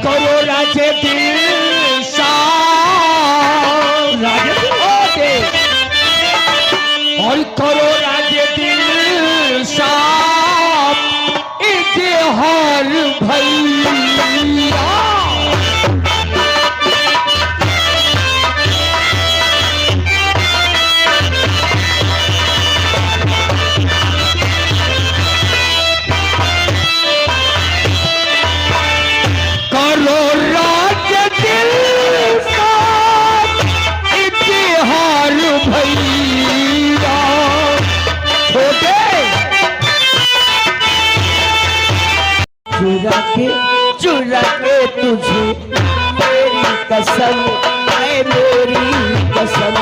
करो राजे दिल साफ राजे और करो राजे दिल साफ इतिहार भैया चुरा के तुझे मेरी कसम है मेरी कसम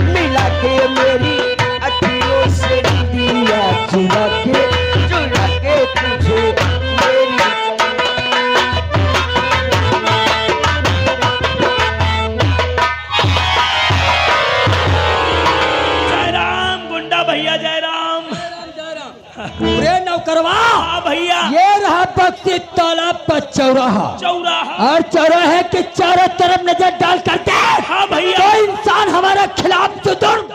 मिला के मेरी अखियों से दिया चुरा के तुझे मेरी करवा भैया ये रहा बक्सी तालाब पर चौराहा और चौराहे के चारों तरफ नजर डाल करके हाँ भैया तो इंसान हमारे खिलाफ जुर्म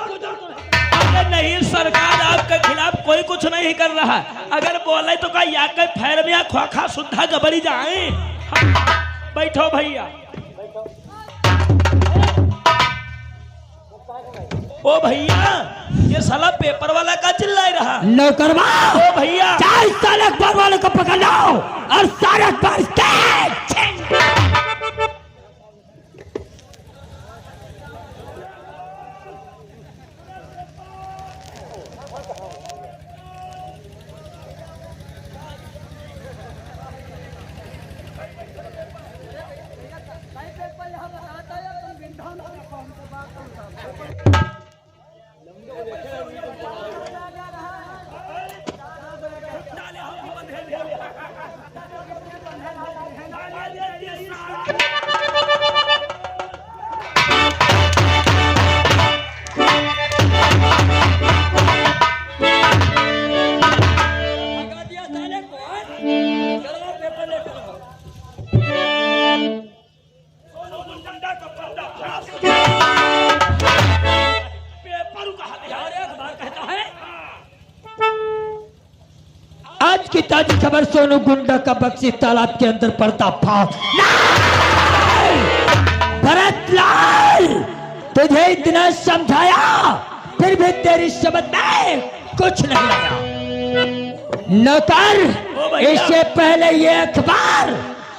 नहीं सरकार आपके खिलाफ कोई कुछ नहीं कर रहा अगर बोले तो क्या या के फैर में खोखा सुद्धा गबड़ी जाए बैठो भैया ओ भैया ये साला पेपर वाला का चिल्ला रहा नौकरवा ओ भैया 4 साल अखबार वाले को पकड़ लो और सारे अखबार आज की ताजी खबर सोनू गुंडा का बक्सी तालाब के अंदर पड़ता फांस भरतलाल तुझे इतना समझाया फिर भी तेरी समझ में कुछ नहीं आया नौकर इससे पहले ये अखबार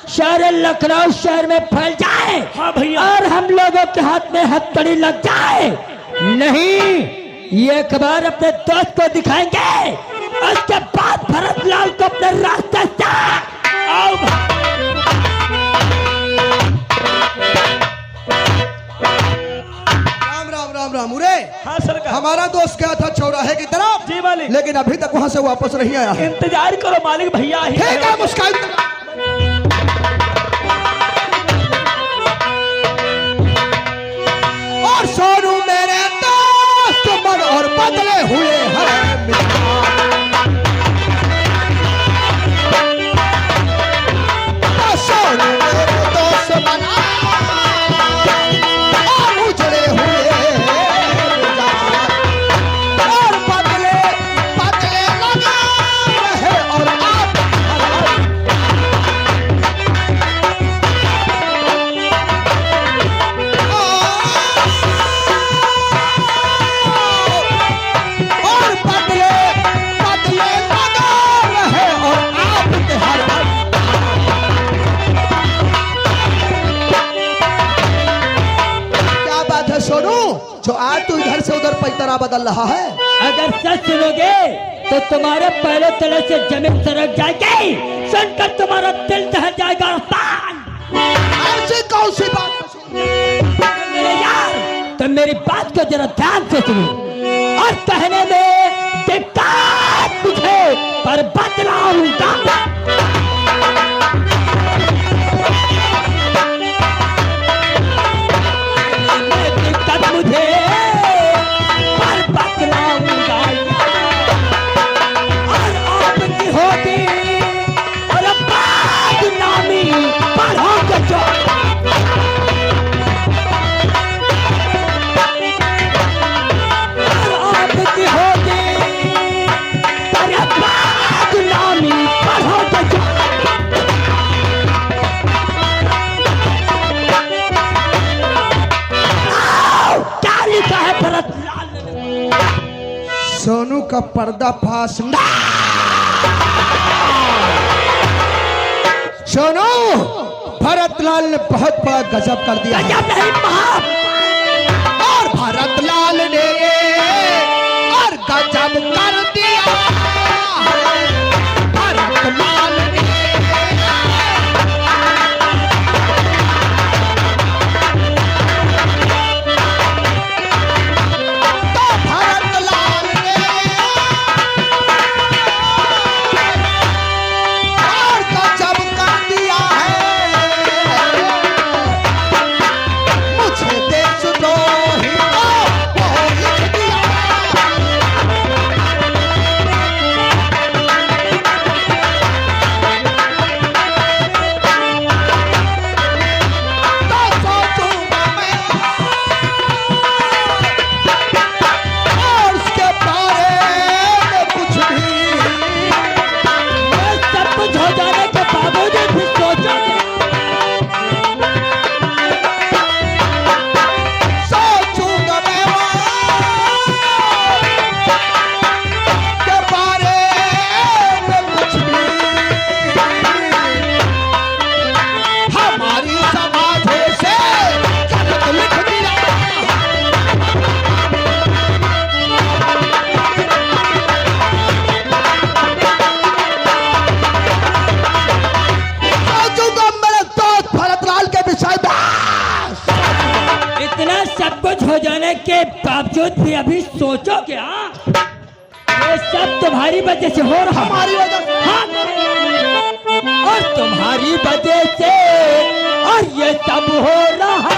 शहर लखनऊ शहर में फैल जाए हाँ भैया और हम लोगों के हाथ में हथकड़ी लग जाए नहीं ये अखबार अपने दोस्त को दिखाएंगे उसके बाद भरतलाल को अपने रास्ते से आओ राम राम राम राम उरे हाँ सरकार हमारा दोस्त गया था चौराहे की तरफ जी मालिक लेकिन अभी तक वहां से वापस नहीं आया इंतजार करो मालिक भैया ठीक है मुस्कान और सोनू मेरे दोस्त मन और बदले हुए हैं सोनू मेरे दोस्त मन और उजड़े हुए और बदले लगा रहे और आप और बदले लगा रहे और आपके हर क्या बात है सोनू जो आज तू इधर से उधर पैतरा बदल रहा है अगर सच सुनोगे तो तुम्हारे पहले तले से जमीन सरक जाएगी सुनकर तुम्हारा दिल दह जाएगा ऐसी कौन सी बात मेरे यार तुम मेरी बात को जरा ध्यान से सुनो और कहने में दिक्कत मुझे पर बदलाऊंगा दिक्कत मुझे भरतलाल ने सोनू का पर्दाफाश ना। सोनू, भरतलाल ने बहुत बड़ा गजब कर दिया गजब नहीं बाप, और भरतलाल ने और गजब कर दिया। भरतलाल ने तो भरतलाल ने और गजब कर दिया है। मुझे देशद्रोही को लिख दिया। तो सोचूंगा मैं और उसके बारे में कुछ भी। मैं सब कुछ हो जाने के बावजूद भी सोचोगे। सोचूंगा मैं के बारे में कुछ भी। हमारी समाधि से जगत लिख दिया। सोचूंगा मेरे दोस्त भरतलाल के विषय में। इतना सब कुछ हो जाने के बावजूद भी अभी सोचो क्या? ये सब तुम्हारी वजह से हो रहा है। हमारी वजह से। हाँ, और तुम्हारी वजह से और ये सब हो रहा है।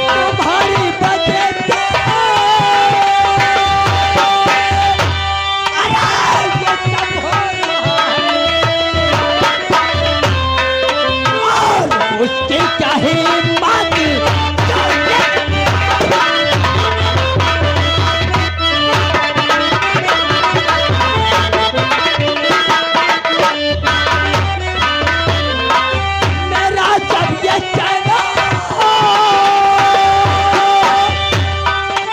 तुम्हारी वजह से अरे ये सब हो रहा है। और उसकी क्या हिम्मत, मेरा सब ये चैना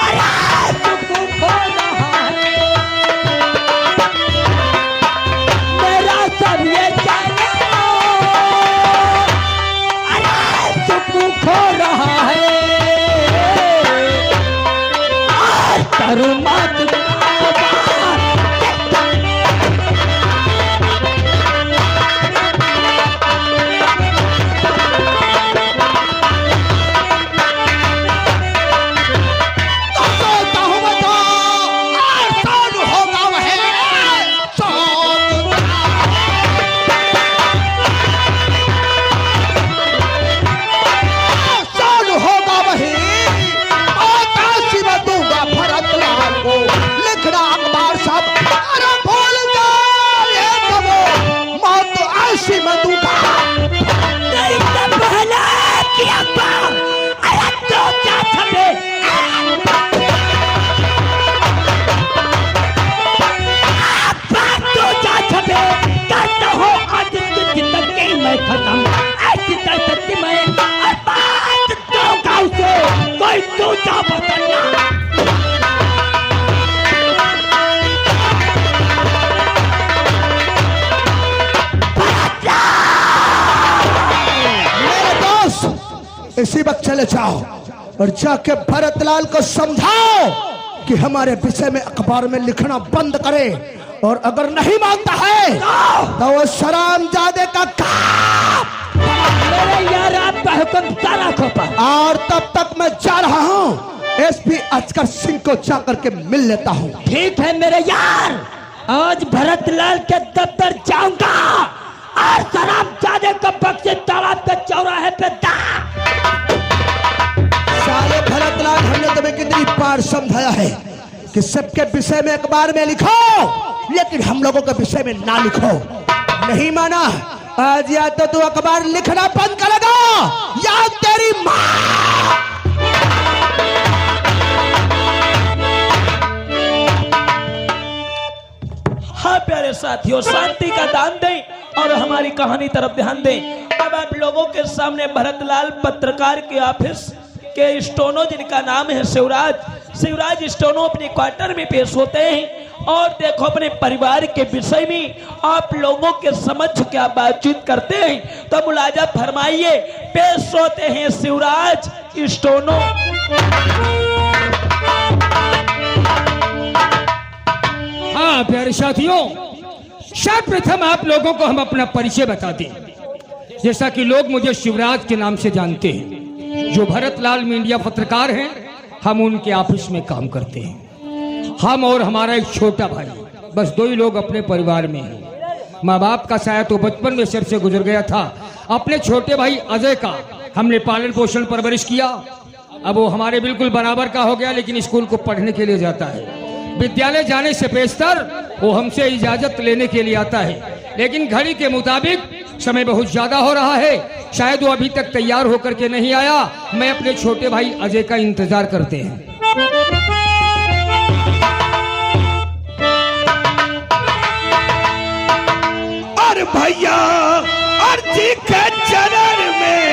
अरे सुकून खो रहा है। मेरा सब ये चैना अरे सुकून खो रहा है। आज करूँ मत तो सोचता हूँ मैं तो आसान होगा वह सोचता। आसान होगा वही आकाशी में दूंगा भरतलाल को लिखना अखबार सब। अरे भूल जा ये कबो मौत ऐसी में दूंगा। नहीं तो पहले किया पाप। अरे तो क्या छपे तो क्या छपे कहता हो आज की जिंदगी में खत्म ऐसी सच्ची में और बात तो गाँव से कोई दूसरा बदलना। मेरे दोस्त इसी वक्त चले जाओ और जाके भरतलाल को समझाओ कि हमारे विषय में अखबार में लिखना बंद करे, और अगर नहीं मानता है तो वो शरामजादे का काम। मेरे यार आपका हुक्म सारा खोपा। और तब तक मैं जा रहा हूँ एसपी अजगर सिंह को जाकर के मिल लेता हूँ। ठीक है मेरे यार, आज भरतलाल के दफ्तर जाऊंगा और शराबजादे को बक्से तालाब के चौराहे पे साले भरतलाल, हमने तुम्हें कितनी बार समझाया है कि सबके विषय में अखबार में लिखो, लेकिन हम लोगों के विषय में ना लिखो। नहीं माना, आज या तो तू अखबार लिखना बंद करेगा या तेरी माँ। हाँ प्यारे साथियों, शांति का दान दें और हमारी कहानी तरफ ध्यान दें। अब आप लोगों के सामने भरतलाल पत्रकार के ऑफिस के स्टोनो, जिनका नाम है शिवराज स्टोनो, अपने क्वार्टर में पेश होते हैं और देखो अपने परिवार के विषय में आप लोगों के समक्ष क्या बातचीत करते हैं। तो मुलाजा फरमाइए, पेश होते हैं शिवराज स्टोनो। हाँ प्यारे साथियों, सर्वप्रथम आप लोगों को हम अपना परिचय बताते हैं। जैसा कि लोग मुझे शिवराज के नाम से जानते हैं, जो भरतलाल मीडिया पत्रकार हैं, हम उनके ऑफिस में काम करते हैं। हम और हमारा एक छोटा भाई, बस 2 ही लोग अपने परिवार में हैं। माँ बाप का साया तो बचपन में सिर से गुजर गया था। अपने छोटे भाई अजय का हमने पालन पोषण परवरिश किया। अब वो हमारे बिल्कुल बराबर का हो गया, लेकिन स्कूल को पढ़ने के लिए जाता है। विद्यालय जाने से बेशतर वो हमसे इजाजत लेने के लिए आता है, लेकिन घड़ी के मुताबिक समय बहुत ज्यादा हो रहा है, शायद वो अभी तक तैयार होकर के नहीं आया। मैं अपने छोटे भाई अजय का इंतजार करते हैं। और भैया अर्जी के चरण में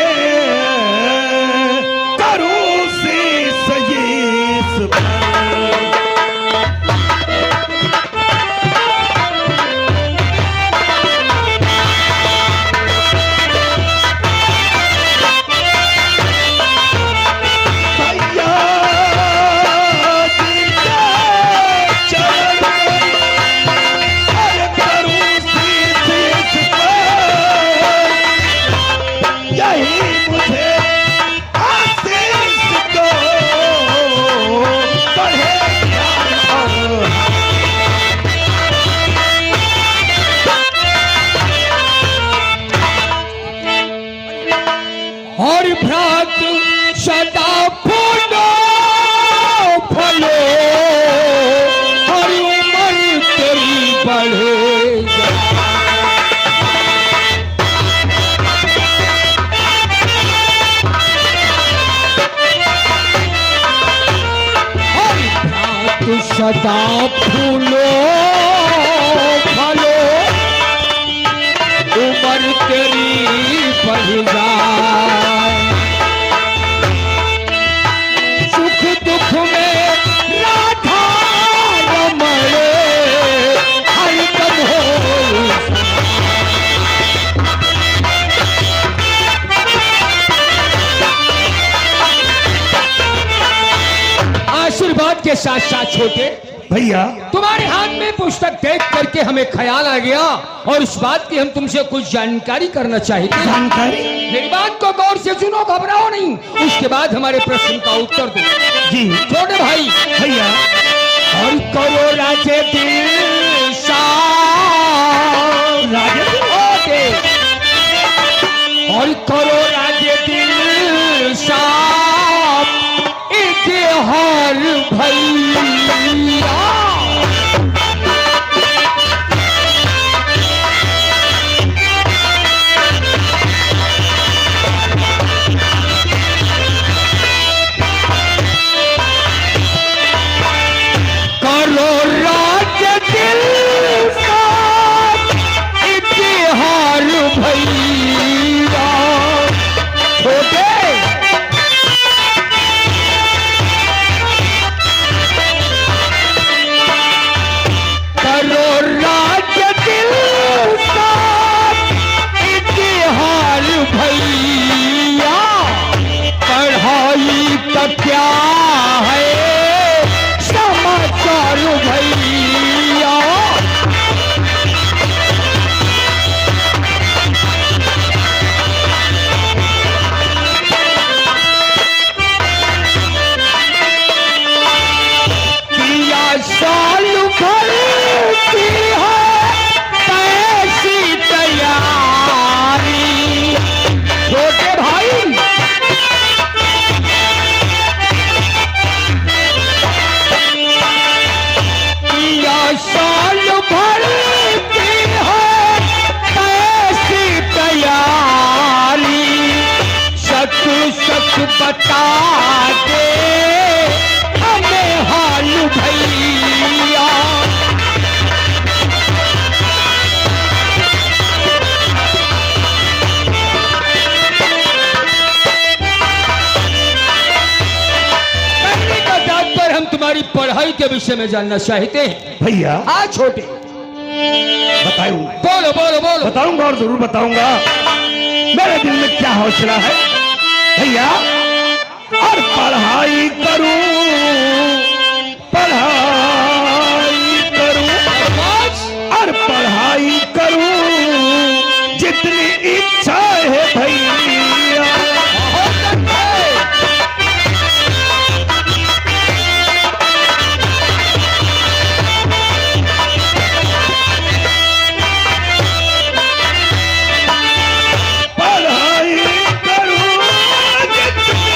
करूं शीश शीश और भ्रात सदा फूलो फलो और उम्र तेरी बढ़ेगा। और भ्रात सदा फूलो फलो उम्र तेरी बढ़ेगा। दुख में राधा रमण हरदम हो। आशीर्वाद के साथ साथ छोटे भैया, तुम्हारे हाथ में पुस्तक देख करके हमें ख्याल आ गया और इस बात की हम तुमसे कुछ जानकारी करना चाहते हैं। जानकारी? मेरी बात को गौर से सुनो, घबराओ नहीं, उसके बाद हमारे प्रश्न का उत्तर दो। जी छोटे भाई। भैया, और करो राजे दिल और करो राजे दिल साफ इतिहार भैया। क्या है समाचार भैया? किया साल भर की है कैसी तैयारी? छोटे भाई, साल भर की है कैसी तैयारी? सच सच बता दे हमें हाल भैया। विषय में जानना चाहते हैं? भैया हाँ छोटे, बताऊं? बोलो बोलो बोलो। बताऊंगा और जरूर बताऊंगा। मेरे दिल में क्या हौसला है भैया, और पढ़ाई करूं, पढ़ाई करूं, और पढ़ाई करूं जितनी इच्छा है भैया। पढ़ाई करूं जितनी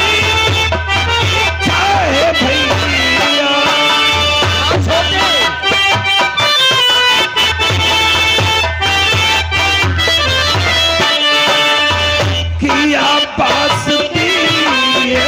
इच्छा है भैया। किया पास दिए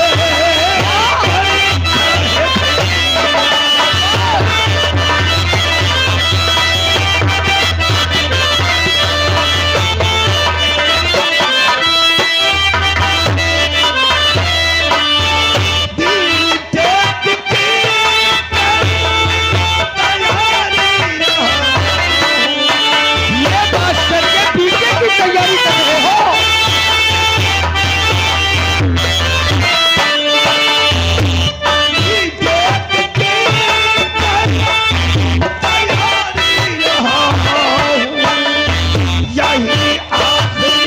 ये बात करके पीछे की तैयारी कर रहे हो? यही आखिरी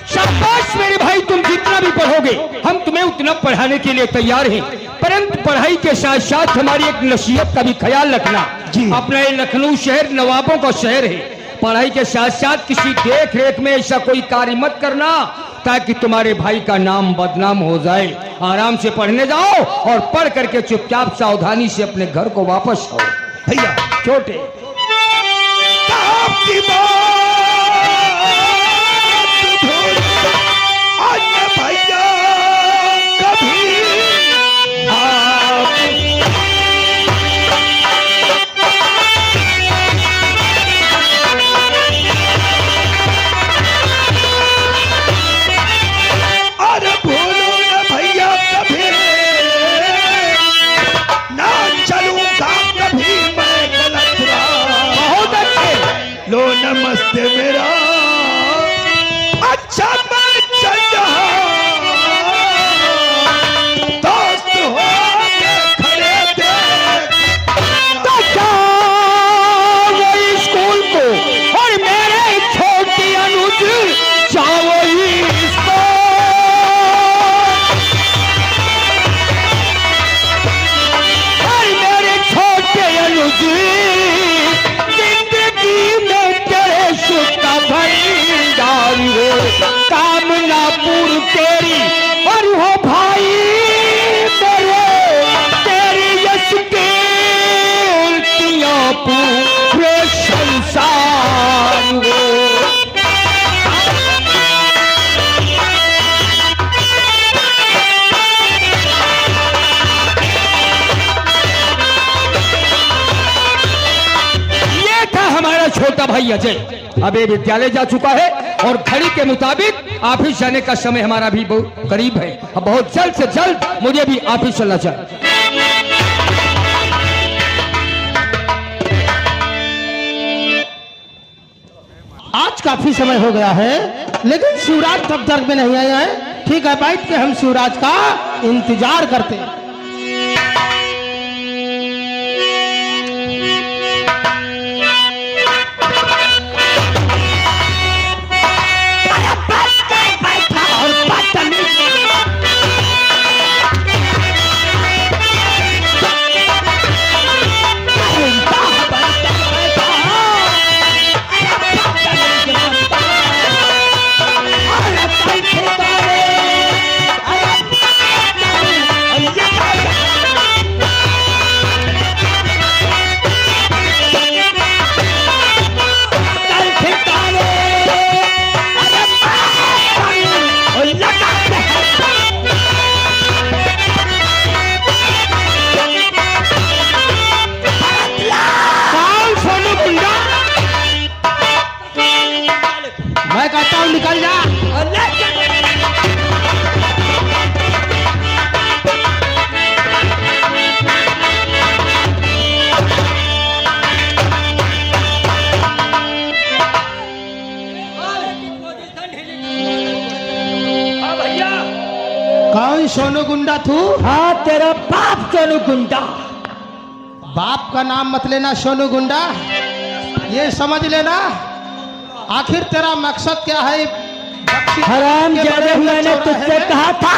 शाबाश मेरे भाई, तुम जितना भी पढ़ोगे हम तुम्हें उतना पढ़ाने के लिए तैयार हैं, परंतु पढ़ाई के साथ साथ हमारी एक नसीहत का भी ख्याल रखना। जी। अपना ये लखनऊ शहर नवाबों का शहर है, पढ़ाई के साथ साथ किसी देख रेख में ऐसा कोई कार्य मत करना ताकि तुम्हारे भाई का नाम बदनाम हो जाए। आराम से पढ़ने जाओ और पढ़ करके चुपचाप सावधानी से अपने घर को वापस आओ। भैया छोटे, आपकी बात भूल आज मैं भैया कभी आप अरे भूलो न भैया कभी ना चलूंगा कभी मैं गलत राह। बहुत अच्छे। लो नमस्ते मेरा अच्छा मैं चल रहा दोस्त हो के खड़े देख वही स्कूल को और मेरे छोटी अनुज जाओ स्कूल। और मेरे छोटे अनुज जिंदगी में तेरे सुख का भंडार हो, कामना पूर्ण तेरी और हो भाई मेरे, तेरी यश कीर्तियां पूरे संसार हो। ये था हमारा छोटा भाई अजय, अब ये विद्यालय जा चुका है और घड़ी के मुताबिक ऑफिस जाने का समय हमारा भी बहुत करीब है। अब बहुत जल्द से जल्द मुझे भी ऑफिस चलना चाहिए। आज काफी समय हो गया है लेकिन शिवराज तब तक में नहीं आया है। ठीक है, बैठ के हम शिवराज का इंतजार करते हैं। अरे निकल जा। और ले चल। हाँ भैया, कौन सोनू गुंडा तू? हाँ तेरा बाप सोनू गुंडा। बाप का नाम मत लेना सोनू गुंडा, ये समझ लेना आखिर तेरा मकसद क्या है। हराम जादे, मैंने तुझसे कहा था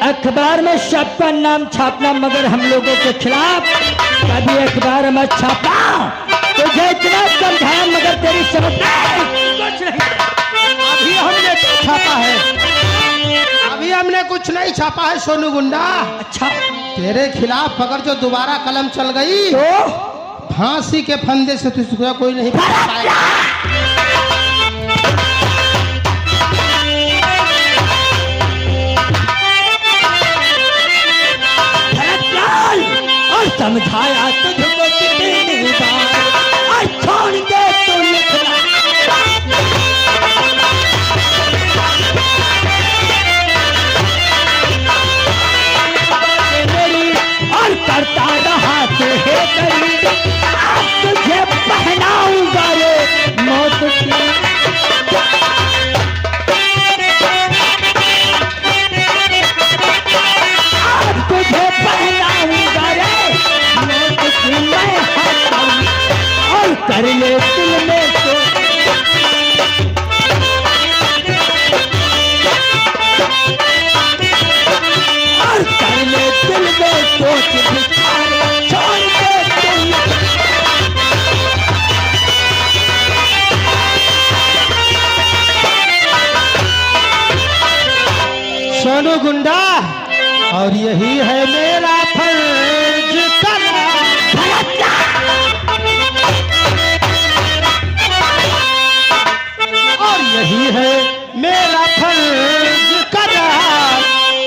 अखबार में सबका नाम छापना, मगर हम लोगों के खिलाफ कभी अखबार में छापना। तुझे इतना समझाया मगर तेरी समझ कुछ नहीं। अभी हमने क्या छापा है? अभी हमने कुछ नहीं छापा है सोनू गुंडा। अच्छा, तेरे खिलाफ अगर जो दोबारा कलम चल गई तो फांसी के फंदे से तुझको कोई नहीं पकड़ पाएगा। भरतलाल, और समझाया तुझको कितनी बार, और छोड़ के तू लिखना। मेरी और करता रहा तुझे करी, आज तुझे पहनाऊंगा ये मौत की। आज तुझे पहनाऊंगा रे मौत की मैं हथकड़ी, और कर ले दिल में तो और कर ले दिल में सोच बिचारे, छोड़ के तुम। सोनू गुंडा, और यही है मेरा फर्ज करना, और यही है मेरा फर्ज करना,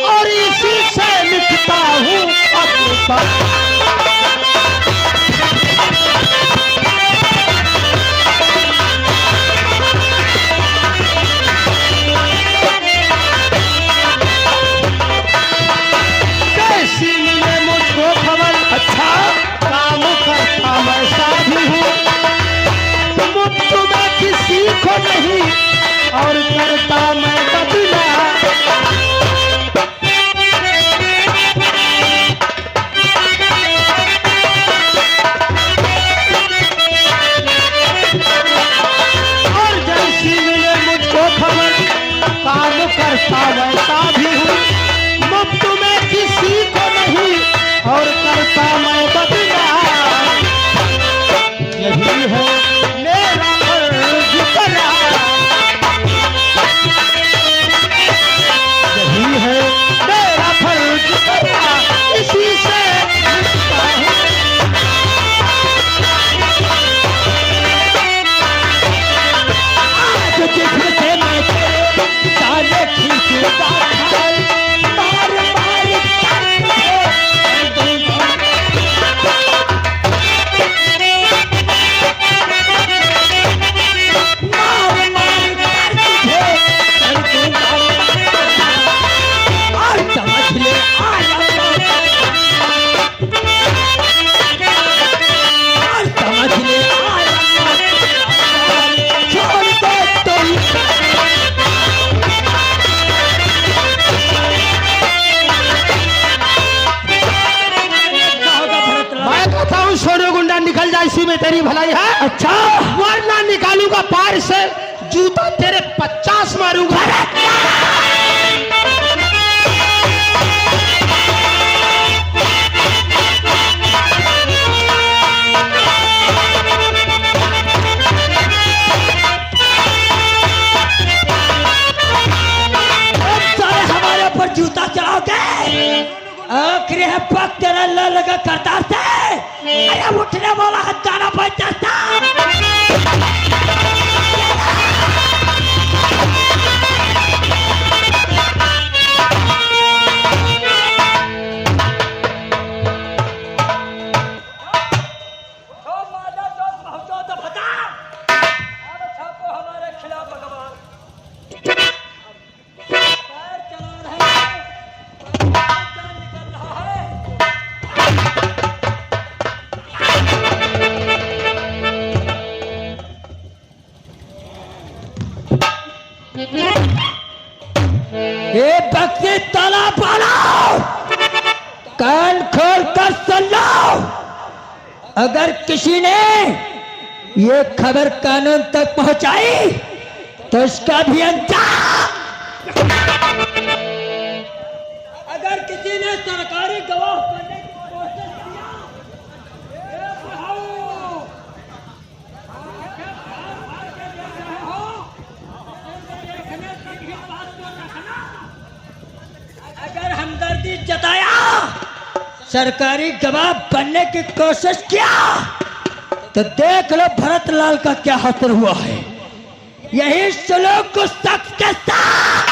और इसी से लिखता हूँ अपने पर। कैसी मिले मुझको खबर, अच्छा काम करता मैं साधु हूँ, मुफ्त में किसी को नहीं और करता मैं बदला। और जैसी मिले मुझको खबर, काम करता मैं साधु हूँ, मुफ्त में किसी को नहीं और करता मैं बदला। यही है मेरा फर्ज करना, यही है मेरा फर्ज करना, इसी से लिखता हूँ। आज जिस्म से मैं तेरे साले खींचूंगा खाल, मार मार कर दूंगा। मार मार कर तुझे कर दूंगा। और समझ ले आया और समझ ले आया, छोड़ दे तुम। मैं कहता हूँ सोनू गुंडा निकल जा, इसी में तेरी भलाई है। अच्छा, वरना निकालूंगा पार से जूता तेरे 50 मारूंगा। सारे हमारे ऊपर जूता चलाओगे, आखिरी है पक तेरा लगा करता से। अरे उठने वाला है जाना पड़ता। ये बक्सी ताला पालो, कान खोल कर सुन लो। अगर किसी ने ये खबर कानून तक पहुंचाई तो इसका भी अंजाम। अगर किसी ने सरकारी गवाह बनने की कोशिश किया, अगर हमदर्दी जताया, सरकारी गवाह बनने की कोशिश किया, तो देख लो भरतलाल का क्या हासिल हुआ है। यही सलूक उस शख्स के साथ।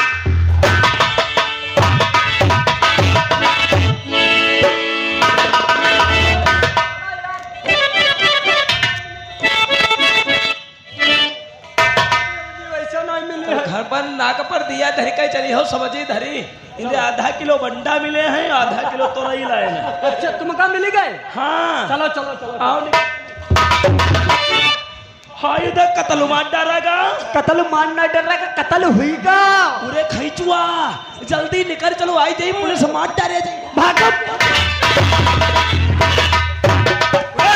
घर पर नाक पर दिया धरी कहीं चली हो समझी धरी, इन्हें आधा किलो बंडा मिले हैं, आधा किलो तो नहीं लाए ना। अच्छा तुम कहाँ मिल गए? हाँ चलो चलो चलो आओ हाँ इधर कत्ल मार डालेगा, कत्ल मारना डर रहा, कत्ल हुईगा। पूरे खींचुआ जल्दी निकल चलो, आई जाइए पुलिस मार डाले भागो।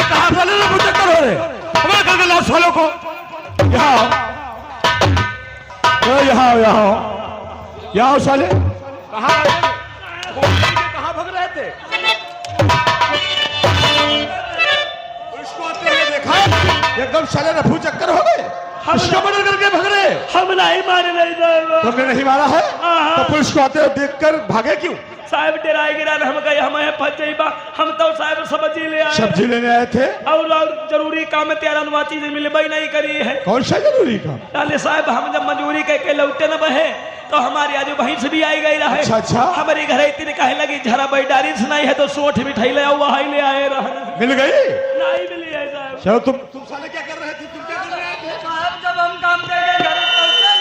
कहाँ वाले लोग चक्कर हो रहे हमारे घर के लाश वालों को। यहाँ साले कहाँ भग रहे थे? उसको आते हुए देखा, एकदम साले रफू चक्कर हो गए। इसको मर्डर करके भग रहे। हम नहीं मारे नहीं जाएगा। तुमने नहीं मारा है तो पुलिस को आते हुए देखकर भागे क्यों? साहब डराए गिरा हम गए, हमें फंस जाइबा, हम तो साहब सब्जी ले आए, सब्जी लेने आए थे और जरूरी काम में तैयार अनुवा चीजें मिलबई नहीं करी है। कौन सा जरूरी काम? डाले साहब हम जब मजूरी के लौटे न बहे तो हमारी आजू भैंस भी आई गई रहे। अच्छा हमारी घर इतनी कहे लगी झरा बैडारी सुनाई है तो सोठ मिठाई ले आओ, वही ले आए रहे। मिल गई? नहीं मिली है साहब। चलो तुम साले क्या कर रहे थे? तुम क्या कर रहे थे? साहब जब हम काम करके घर पहुंचे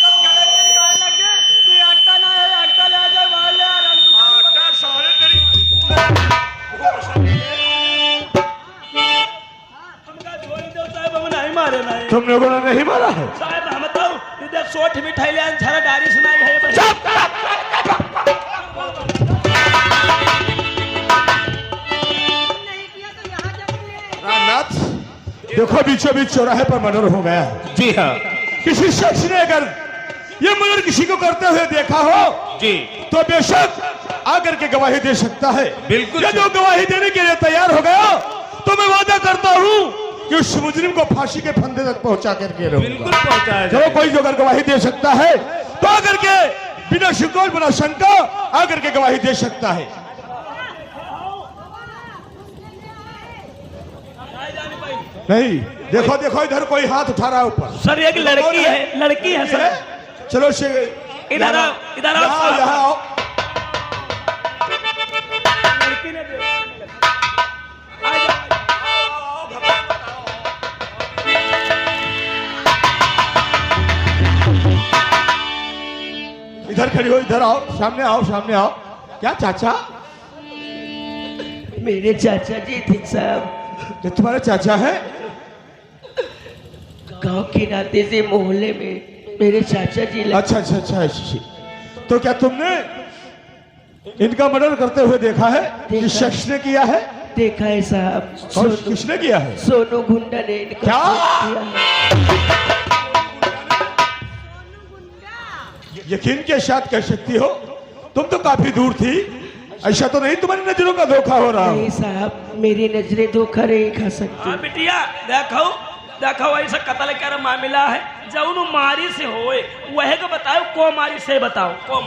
तब गले से निकाल लगे कि आटा ना है, आटा ले जाओ, वहां ले आ रहा हूं। हमका छोड़ दो साहब, हम नहीं मारे नहीं। तुम लोगों ने नहीं मारा है? साहब हम तो इधर सोठ मिठाई ले आए, झरा डारी सुनाई है। रामनाथ देखो बीचों बीच चौराहे पर मर्डर हो गया है। जी हाँ। किसी शख्स ने अगर ये मर्डर किसी को करते हुए देखा हो जी तो बेशक आकर के गवाही दे सकता है। बिल्कुल। यदि वो गवाही देने के लिए तैयार हो गया तो मैं वादा करता हूँ कि उस मुजरिम को फांसी के फंदे तक पहुंचा करके रहूंगा। बिल्कुल पहुंचाया। चलो कोई जो अगर गवाही दे सकता है तो आकर के बिना शिकवा बिना शंका आकर के गवाही दे सकता है। नहीं देखो देखो इधर कोई हाथ उठा रहा है ऊपर। सर एक लड़की है, लड़की है सर। चलो इधर आओ, इधर आओ, यहाँ आओ। लड़की ने इधर खड़ी हो, इधर आओ, सामने आओ, सामने आओ। क्या चाचा? मेरे चाचा जी थे साहब। ये तुम्हारे चाचा है? गांव के नाते से मोहल्ले में मेरे चाचा जी अच्छा अच्छा अच्छा अच्छा। तो क्या तुमने इनका मर्डर करते हुए देखा है? किस शख्स ने किया है? देखा है साहब। किसने किया है? सोनू गुंडा ने इनको क्या? किया है। यकीन के साथ कह सकती हो तुम तो काफी दूर थी, ऐसा तो नहीं तुम्हारी नजरों का धोखा हो रहा? नहीं साहब मेरी नजरें धोखा नहीं खा सकती। बिटिया देखो देखो ऐसा कत्ल कर मामला है, जौन मारी से होए वह को बताओ, को मारी से बताओ को